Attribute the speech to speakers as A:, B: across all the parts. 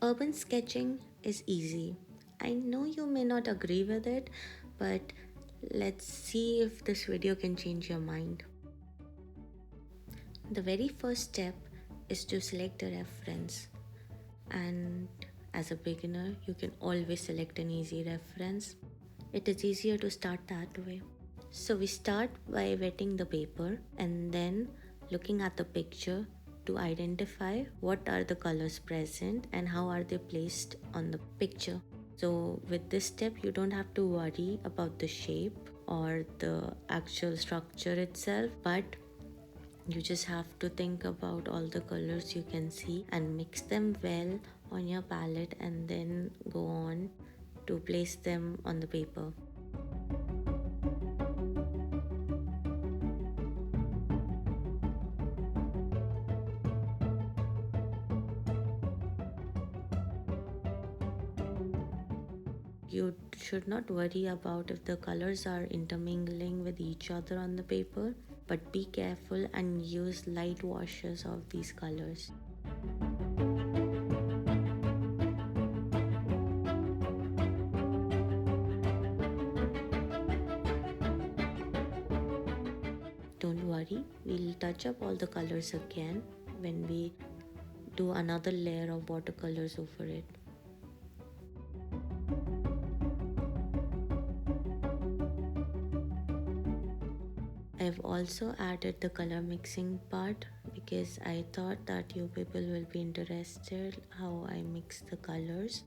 A: Urban sketching is easy. I know you may not agree with it, but let's see if this video can change your mind. The very first step is to select a reference, and as a beginner, you can always select an easy reference. It is easier to start that way. So we start by wetting the paper and then looking at the picture to identify what are the colors present and how are they placed on the picture. So with this step, you don't have to worry about the shape or the actual structure itself, but you just have to think about all the colors you can see and mix them well on your palette and then go on to place them on the paper. You should not worry about if the colors are intermingling with each other on the paper, but be careful and use light washes of these colors. Don't worry, we'll touch up all the colors again when we do another layer of watercolors over it. I've also added the color mixing part because I thought that you people will be interested how I mix the colors.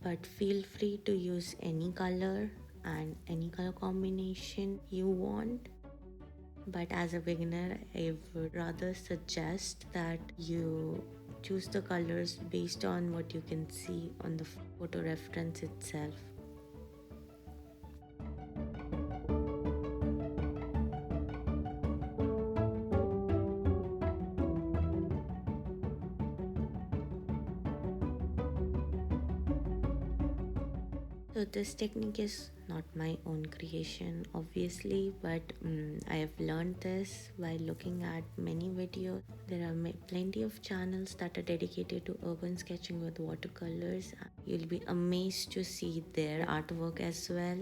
A: But feel free to use any color and any color combination you want. But as a beginner, I would rather suggest that you choose the colors based on what you can see on the photo reference itself. So this technique is not my own creation obviously, but I have learned this while looking at many videos. There are plenty of channels that are dedicated to urban sketching with watercolors. You'll be amazed to see their artwork as well.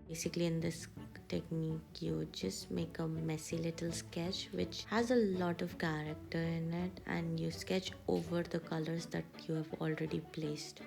A: Basically in this technique you just make a messy little sketch which has a lot of character in it, and you sketch over the colors that you have already placed.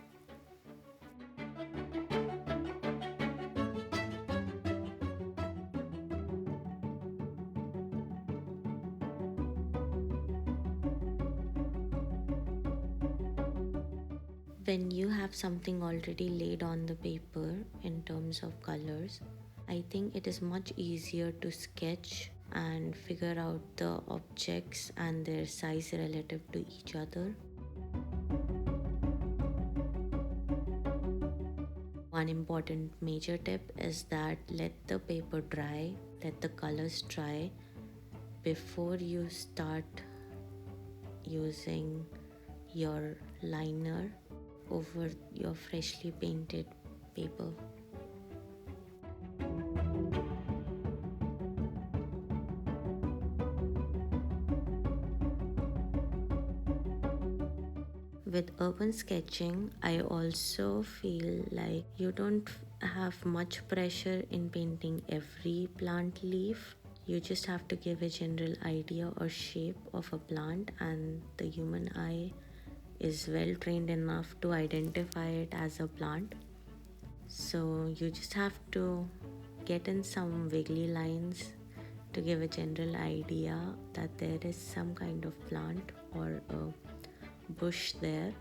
A: When you have something already laid on the paper in terms of colors, I think it is much easier to sketch and figure out the objects and their size relative to each other. One important major tip is that let the paper dry, let the colors dry before you start using your liner over your freshly painted paper. With urban sketching, I also feel like you don't have much pressure in painting every plant leaf. You just have to give a general idea or shape of a plant, and the human eye is well trained enough to identify it as a plant. So you just have to get in some wiggly lines to give a general idea that there is some kind of plant or a bush there.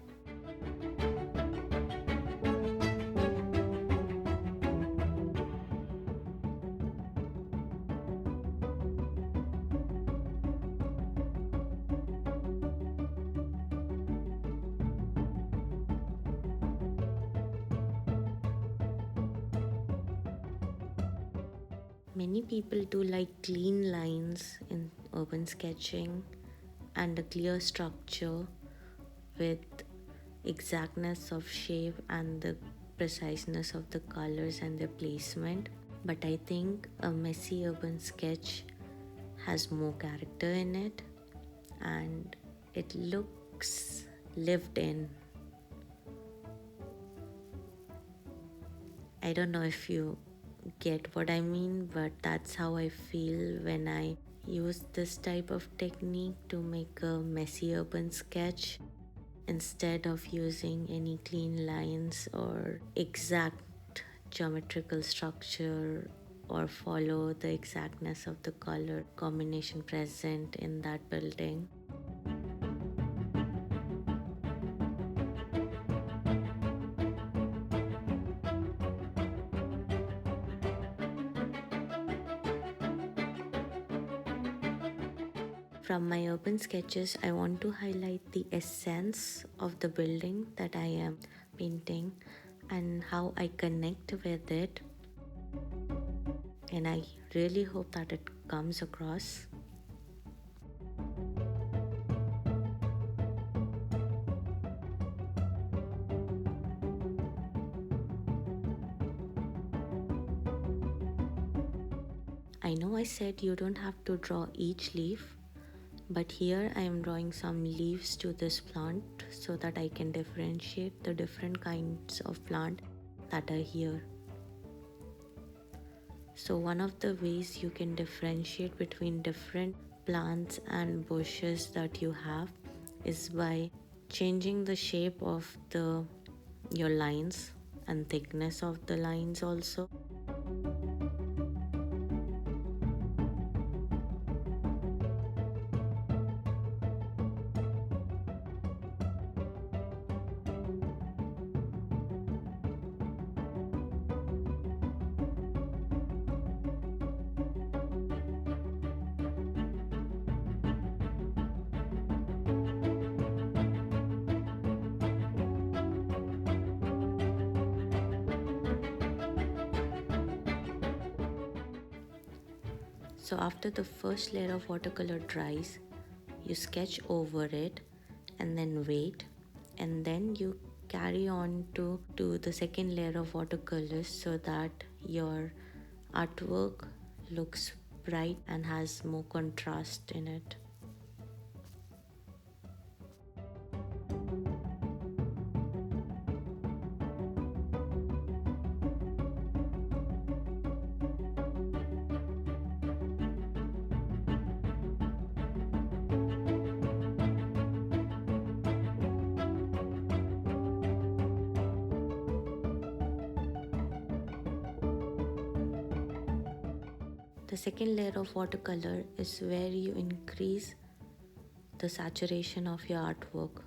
A: Many people do like clean lines in urban sketching and a clear structure with exactness of shape and the preciseness of the colors and their placement. But I think a messy urban sketch has more character in it and it looks lived in. I don't know if you get what I mean, but that's how I feel when I use this type of technique to make a messy urban sketch instead of using any clean lines or exact geometrical structure or follow the exactness of the color combination present in that building. From my urban sketches, I want to highlight the essence of the building that I am painting and how I connect with it. And I really hope that it comes across. I know I said you don't have to draw each leaf, but here I am drawing some leaves to this plant so that I can differentiate the different kinds of plant that are here. So one of the ways you can differentiate between different plants and bushes that you have is by changing the shape of your lines and thickness of the lines also. So after the first layer of watercolor dries, you sketch over it and then wait, and then you carry on to the second layer of watercolors so that your artwork looks bright and has more contrast in it. The second layer of watercolor is where you increase the saturation of your artwork.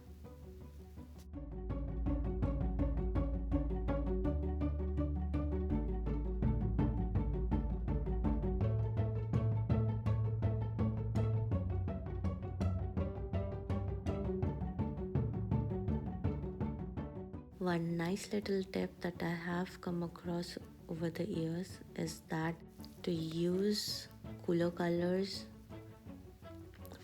A: One nice little tip that I have come across over the years is that to use cooler colors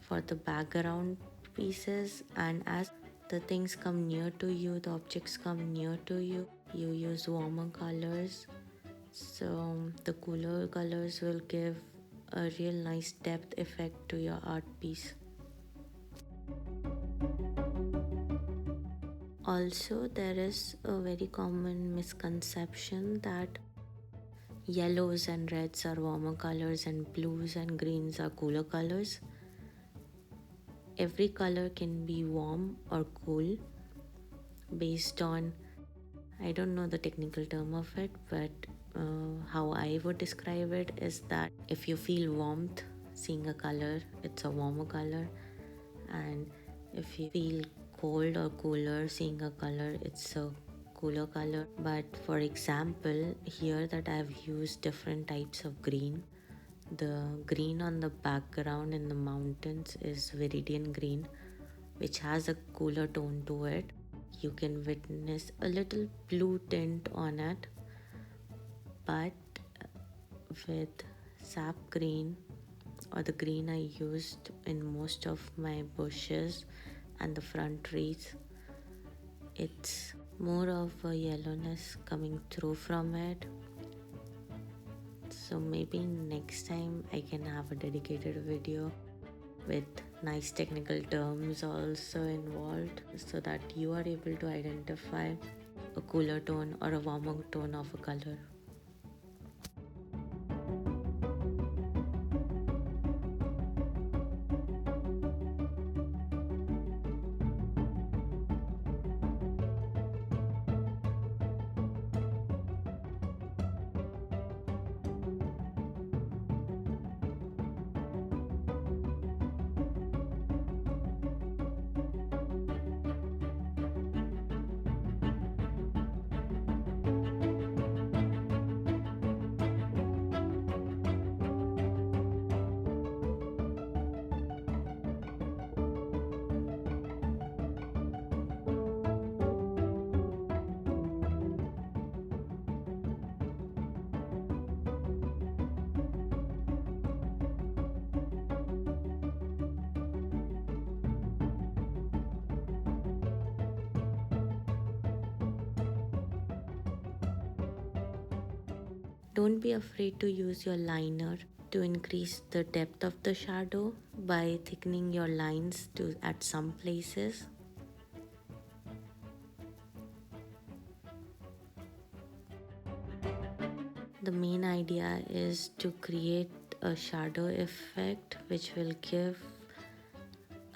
A: for the background pieces, and as the things come near to you, the objects come near to you, you use warmer colors. So the cooler colors will give a real nice depth effect to your art piece. Also, there is a very common misconception that yellows and reds are warmer colors and blues and greens are cooler colors. Every color can be warm or cool based on, I don't know the technical term of it, but how I would describe it is that if you feel warmth seeing a color, it's a warmer color, and if you feel cold or cooler seeing a color, it's a cooler color. But for example, here that I've used different types of green. The green on the background in the mountains is viridian green, which has a cooler tone to it. You can witness a little blue tint on it, but with sap green, or the green I used in most of my bushes and the front trees, it's more of a yellowness coming through from it. So maybe next time I can have a dedicated video with nice technical terms also involved so that you are able to identify a cooler tone or a warmer tone of a color. Don't be afraid to use your liner to increase the depth of the shadow by thickening your lines to at some places. The main idea is to create a shadow effect which will give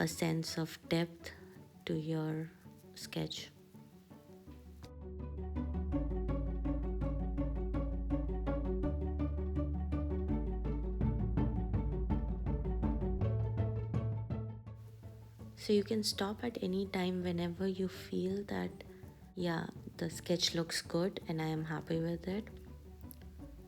A: a sense of depth to your sketch. So you can stop at any time whenever you feel that, yeah, the sketch looks good and I am happy with it.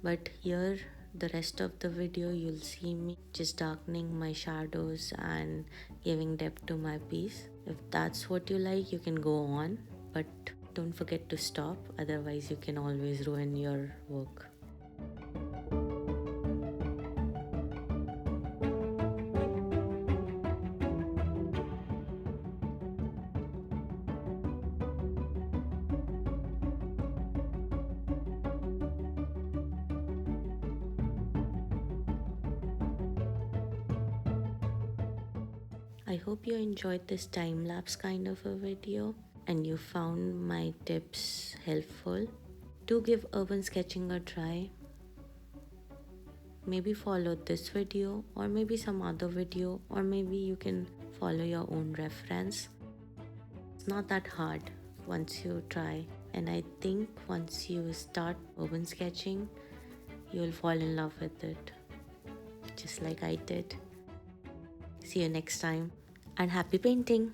A: But here, the rest of the video, you'll see me just darkening my shadows and giving depth to my piece. If that's what you like, you can go on, but don't forget to stop, otherwise you can always ruin your work. I hope you enjoyed this time-lapse kind of a video and you found my tips helpful. Do give urban sketching a try. Maybe follow this video or maybe some other video, or maybe you can follow your own reference. It's not that hard once you try, and I think once you start urban sketching, you'll fall in love with it, just like I did. See you next time, and happy painting!